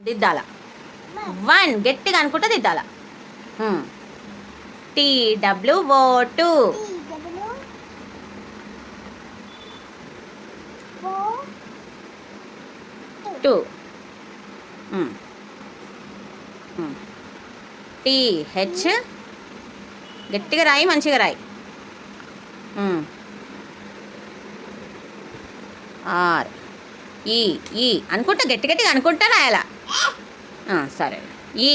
దిద్దాల 1 గట్టిగా అనుకుంటే దిద్దాల TWO 2 TH గట్టిగా రాయి మంచిగా రాయి R ఈ అనుకుంటా గట్టిగా అనుకుంటా రాయాలా సరే ఈ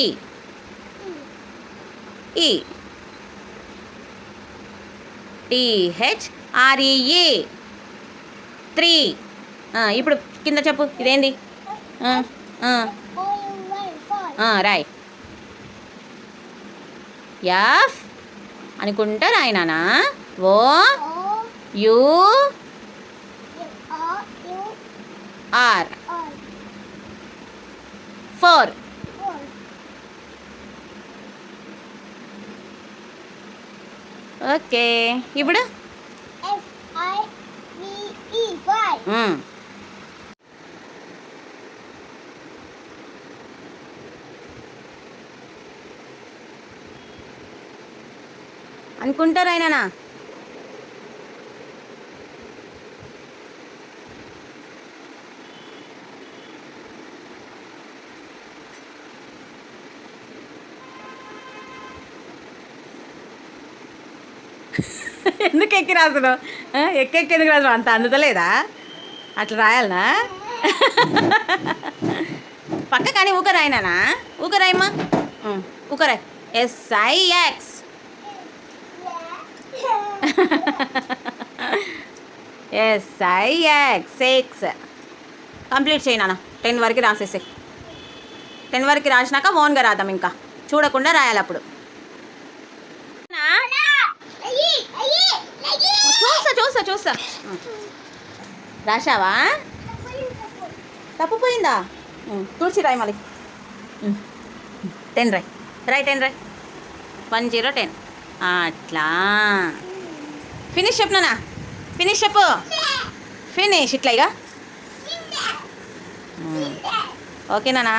THREE 3 ఇప్పుడు కింద చెప్పు ఇదేంది రాయ్ F అనుకుంటా రాయి నానా O U R 4 ఓకే ఇప్పుడు అనుకుంటారా అయినా ఎందుకు ఎక్కి రాసుడు ఎక్కెక్కి ఎందుకు రాసు అంత అందుతలేదా అట్లా రాయాలనా పక్క కానీ ఊక రాయినానా ఊక రాయమ్మా ఊక రాయ్ SIX SIX 6 కంప్లీట్ చేయి నాన్న 10 వరకు రాసేసే 10 వరకు రాసినాక ఓన్గా రాద్దాం ఇంకా చూడకుండా రాయాలి అప్పుడు చూస్తా రాశావా తప్పుపోయిందా తుడిచి రాయి మళ్ళీ 10 రాయ్ 10 రాయ్ 1 0 10 అట్లా ఫినిష్ చెప్పనా ఫినిష్ చెప్పు ఫినిష్ ఇట్లా ఇక ఓకేనా